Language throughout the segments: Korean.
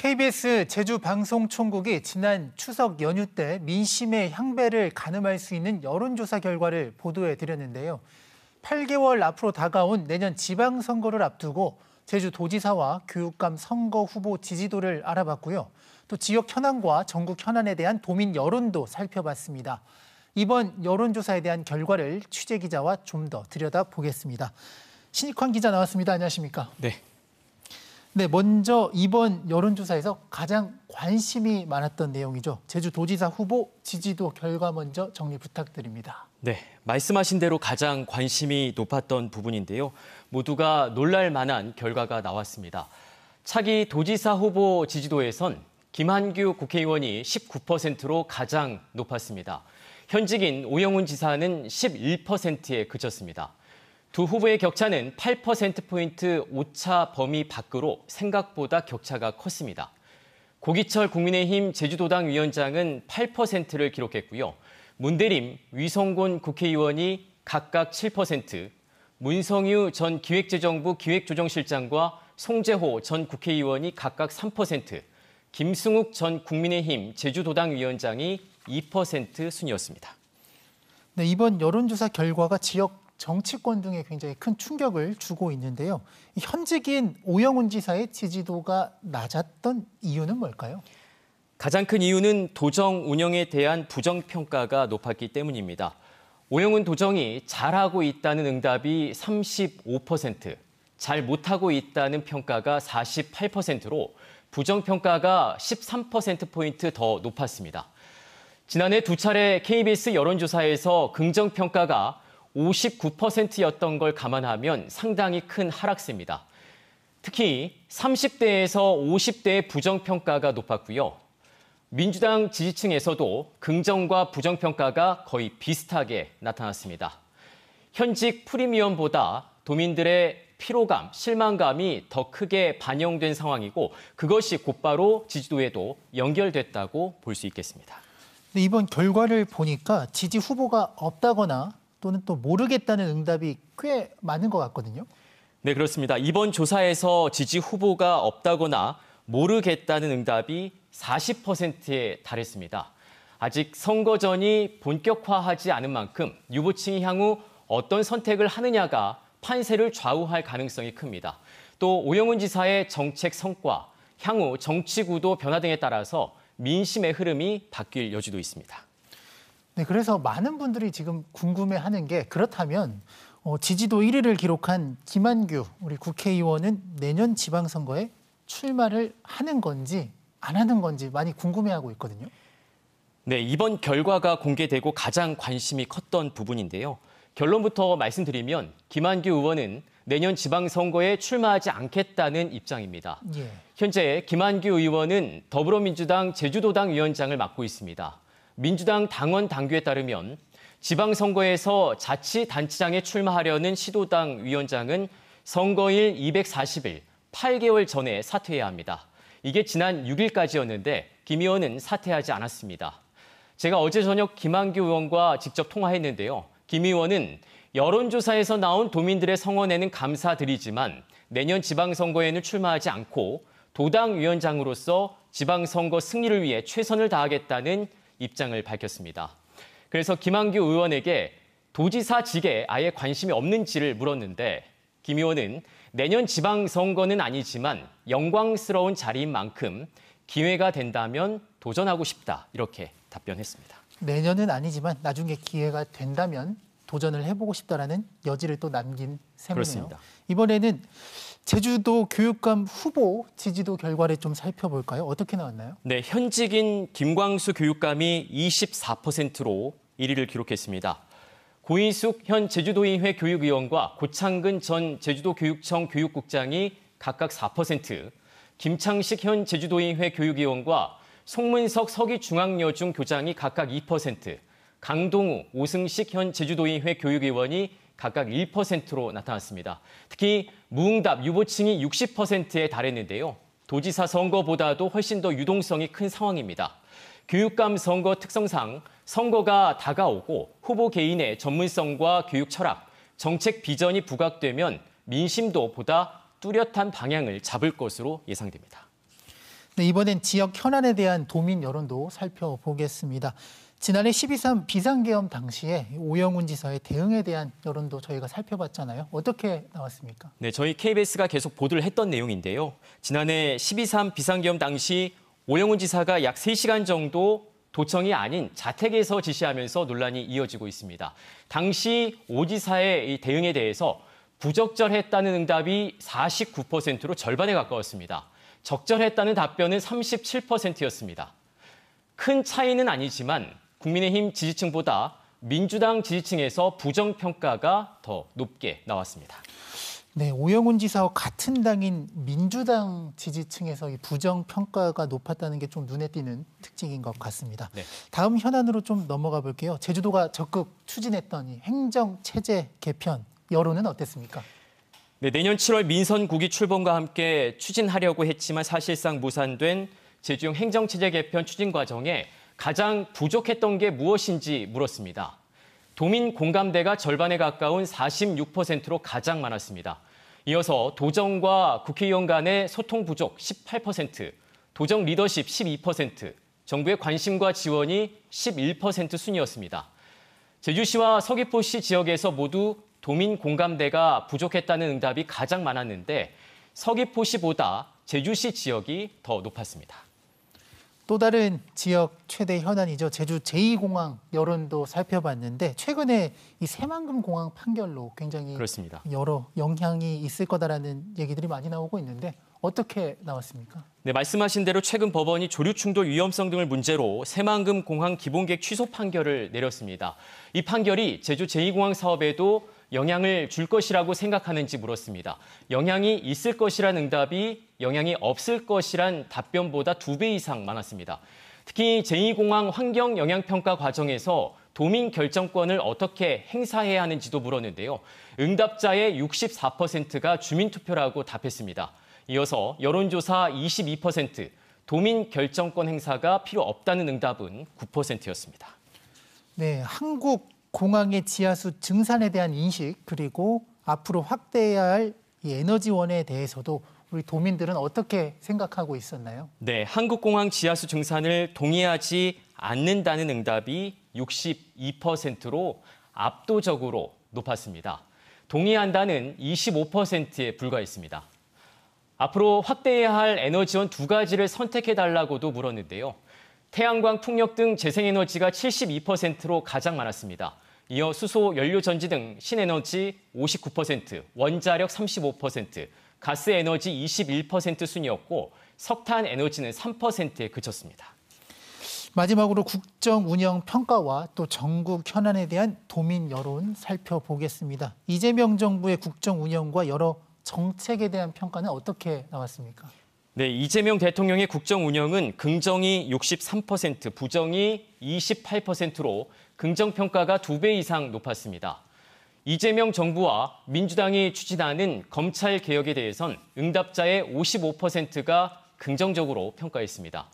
KBS 제주방송총국이 지난 추석 연휴 때 민심의 향배를 가늠할 수 있는 여론조사 결과를 보도해 드렸는데요. 8개월 앞으로 다가온 내년 지방선거를 앞두고 제주도지사와 교육감 선거 후보 지지도를 알아봤고요. 또 지역 현안과 전국 현안에 대한 도민 여론도 살펴봤습니다. 이번 여론조사에 대한 결과를 취재기자와 좀 더 들여다보겠습니다. 신익환 기자 나왔습니다. 안녕하십니까? 네, 먼저 이번 여론조사에서 가장 관심이 많았던 내용이죠. 제주도지사 후보 지지도 결과 먼저 정리 부탁드립니다. 네, 말씀하신 대로 가장 관심이 높았던 부분인데요. 모두가 놀랄 만한 결과가 나왔습니다. 차기 도지사 후보 지지도에선 김한규 국회의원이 19%로 가장 높았습니다. 현직인 오영훈 지사는 11%에 그쳤습니다. 두 후보의 격차는 8%포인트 오차 범위 밖으로 생각보다 격차가 컸습니다. 고기철 국민의힘 제주도당 위원장은 8%를 기록했고요. 문대림, 위성곤 국회의원이 각각 7%, 문성유 전 기획재정부 기획조정실장과 송재호 전 국회의원이 각각 3%, 김승욱 전 국민의힘 제주도당 위원장이 2% 순이었습니다. 네, 이번 여론조사 결과가 지역 정치권 등에 굉장히 큰 충격을 주고 있는데요. 현직인 오영훈 지사의 지지도가 낮았던 이유는 뭘까요? 가장 큰 이유는 도정 운영에 대한 부정평가가 높았기 때문입니다. 오영훈 도정이 잘하고 있다는 응답이 35%, 잘 못하고 있다는 평가가 48%로 부정평가가 13%포인트 더 높았습니다. 지난해 두 차례 KBS 여론조사에서 긍정평가가 59%였던 걸 감안하면 상당히 큰 하락세입니다. 특히 30대에서 50대의 부정평가가 높았고요. 민주당 지지층에서도 긍정과 부정평가가 거의 비슷하게 나타났습니다. 현직 프리미엄보다 도민들의 피로감, 실망감이 더 크게 반영된 상황이고 그것이 곧바로 지지도에도 연결됐다고 볼 수 있겠습니다. 네, 이번 결과를 보니까 지지 후보가 없다거나 또는 또 모르겠다는 응답이 꽤 많은 것 같거든요. 네, 그렇습니다. 이번 조사에서 지지 후보가 없다거나 모르겠다는 응답이 40%에 달했습니다. 아직 선거전이 본격화하지 않은 만큼 유보층이 향후 어떤 선택을 하느냐가 판세를 좌우할 가능성이 큽니다. 또 오영훈 지사의 정책 성과, 향후 정치 구도 변화 등에 따라서 민심의 흐름이 바뀔 여지도 있습니다. 네, 그래서 많은 분들이 지금 궁금해하는 게 그렇다면 지지도 1위를 기록한 김한규 우리 국회의원은 내년 지방선거에 출마를 하는 건지 안 하는 건지 많이 궁금해하고 있거든요. 네, 이번 결과가 공개되고 가장 관심이 컸던 부분인데요. 결론부터 말씀드리면 김한규 의원은 내년 지방선거에 출마하지 않겠다는 입장입니다. 현재 김한규 의원은 더불어민주당 제주도당 위원장을 맡고 있습니다. 민주당 당원 당규에 따르면 지방선거에서 자치단체장에 출마하려는 시도당 위원장은 선거일 240일, 8개월 전에 사퇴해야 합니다. 이게 지난 6일까지였는데 김 의원은 사퇴하지 않았습니다. 제가 어제 저녁 김한규 의원과 직접 통화했는데요. 김 의원은 여론조사에서 나온 도민들의 성원에는 감사드리지만 내년 지방선거에는 출마하지 않고 도당 위원장으로서 지방선거 승리를 위해 최선을 다하겠다는 입장을 밝혔습니다. 그래서 김한규 의원에게 도지사직에 아예 관심이 없는지를 물었는데 김 의원은 내년 지방선거는 아니지만 영광스러운 자리인 만큼 기회가 된다면 도전하고 싶다 이렇게 답변했습니다. 내년은 아니지만 나중에 기회가 된다면 도전을 해보고 싶다라는 여지를 또 남긴 셈이네요. 그렇습니다. 이번에는 제주도 교육감 후보 지지도 결과를 좀 살펴볼까요? 어떻게 나왔나요? 네, 현직인 김광수 교육감이 24%로 1위를 기록했습니다. 고인숙 현 제주도의회 교육위원과 고창근 전 제주도교육청 교육국장이 각각 4%, 김창식 현 제주도의회 교육위원과 송문석 서기중앙여중 교장이 각각 2%, 강동우, 오승식 현 제주도의회 교육위원이 각각 1%로 나타났습니다. 특히 무응답 유보층이 60%에 달했는데요. 도지사 선거보다도 훨씬 더 유동성이 큰 상황입니다. 교육감 선거 특성상 선거가 다가오고 후보 개인의 전문성과 교육 철학, 정책 비전이 부각되면 민심도 보다 뚜렷한 방향을 잡을 것으로 예상됩니다. 네, 이번엔 지역 현안에 대한 도민 여론도 살펴보겠습니다. 지난해 12.3 비상계엄 당시에 오영훈 지사의 대응에 대한 여론도 저희가 살펴봤잖아요. 어떻게 나왔습니까? 네, 저희 KBS가 계속 보도를 했던 내용인데요. 지난해 12.3 비상계엄 당시 오영훈 지사가 약 3시간 정도 도청이 아닌 자택에서 지시하면서 논란이 이어지고 있습니다. 당시 오 지사의 이 대응에 대해서 부적절했다는 응답이 49%로 절반에 가까웠습니다. 적절했다는 답변은 37%였습니다. 큰 차이는 아니지만 국민의힘 지지층보다 민주당 지지층에서 부정평가가 더 높게 나왔습니다. 네, 오영훈 지사와 같은 당인 민주당 지지층에서 이 부정평가가 높았다는 게 좀 눈에 띄는 특징인 것 같습니다. 네. 다음 현안으로 좀 넘어가 볼게요. 제주도가 적극 추진했던 이 행정체제 개편, 여론은 어땠습니까? 네, 내년 7월 민선국이 출범과 함께 추진하려고 했지만 사실상 무산된 제주형 행정체제 개편 추진 과정에 가장 부족했던 게 무엇인지 물었습니다. 도민 공감대가 절반에 가까운 46%로 가장 많았습니다. 이어서 도정과 국회의원 간의 소통 부족 18%, 도정 리더십 12%, 정부의 관심과 지원이 11% 순이었습니다. 제주시와 서귀포시 지역에서 모두 도민 공감대가 부족했다는 응답이 가장 많았는데 서귀포시보다 제주시 지역이 더 높았습니다. 또 다른 지역 최대 현안이죠. 제주 제2공항 여론도 살펴봤는데 최근에 이 새만금 공항 판결로 굉장히 그렇습니다. 여러 영향이 있을 거다라는 얘기들이 많이 나오고 있는데 어떻게 나왔습니까? 네, 말씀하신 대로 최근 법원이 조류 충돌 위험성 등을 문제로 새만금 공항 기본계획 취소 판결을 내렸습니다. 이 판결이 제주 제2공항 사업에도 영향을 줄 것이라고 생각하는지 물었습니다. 영향이 있을 것이란 응답이 영향이 없을 것이란 답변보다 2배 이상 많았습니다. 특히 제2공항 환경 영향평가 과정에서 도민 결정권을 어떻게 행사해야 하는지도 물었는데요. 응답자의 64%가 주민투표라고 답했습니다. 이어서 여론조사 22%, 도민 결정권 행사가 필요 없다는 응답은 9%였습니다. 네, 한국 공항의 지하수 증산에 대한 인식 그리고 앞으로 확대해야 할 이 에너지원에 대해서도 우리 도민들은 어떻게 생각하고 있었나요? 네, 한국공항 지하수 증산을 동의하지 않는다는 응답이 62%로 압도적으로 높았습니다. 동의한다는 25%에 불과했습니다. 앞으로 확대해야 할 에너지원 2가지를 선택해달라고도 물었는데요. 태양광, 풍력 등 재생에너지가 72%로 가장 많았습니다. 이어 수소, 연료 전지 등 신에너지 59%, 원자력 35%, 가스에너지 21% 순이었고 석탄 에너지는 3%에 그쳤습니다. 마지막으로 국정 운영 평가와 또 전국 현안에 대한 도민 여론 살펴보겠습니다. 이재명 정부의 국정 운영과 여러 정책에 대한 평가는 어떻게 나왔습니까? 네, 이재명 대통령의 국정 운영은 긍정이 63%, 부정이 28%로 긍정평가가 2배 이상 높았습니다. 이재명 정부와 민주당이 추진하는 검찰 개혁에 대해선 응답자의 55%가 긍정적으로 평가했습니다.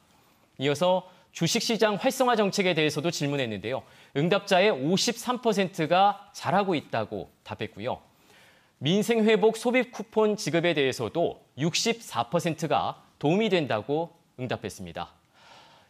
이어서 주식시장 활성화 정책에 대해서도 질문했는데요. 응답자의 53%가 잘하고 있다고 답했고요. 민생회복 소비 쿠폰 지급에 대해서도 64%가 도움이 된다고 응답했습니다.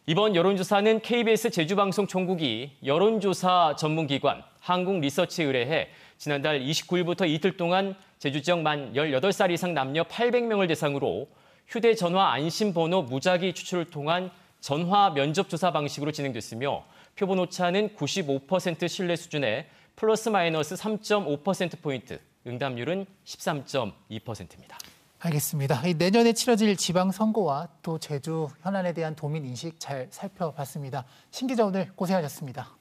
이번 여론조사는 KBS 제주방송 총국이 여론조사 전문기관 한국리서치에 의뢰해 지난달 29일부터 이틀 동안 제주 지역 만 18살 이상 남녀 800명을 대상으로 휴대전화 안심번호 무작위 추출을 통한 전화 면접조사 방식으로 진행됐으며 표본 오차는 95% 신뢰 수준에 플러스 마이너스 3.5%포인트, 응답률은 13.2%입니다. 알겠습니다. 내년에 치러질 지방선거와 또 제주 현안에 대한 도민 인식 잘 살펴봤습니다. 신 기자 오늘 고생하셨습니다.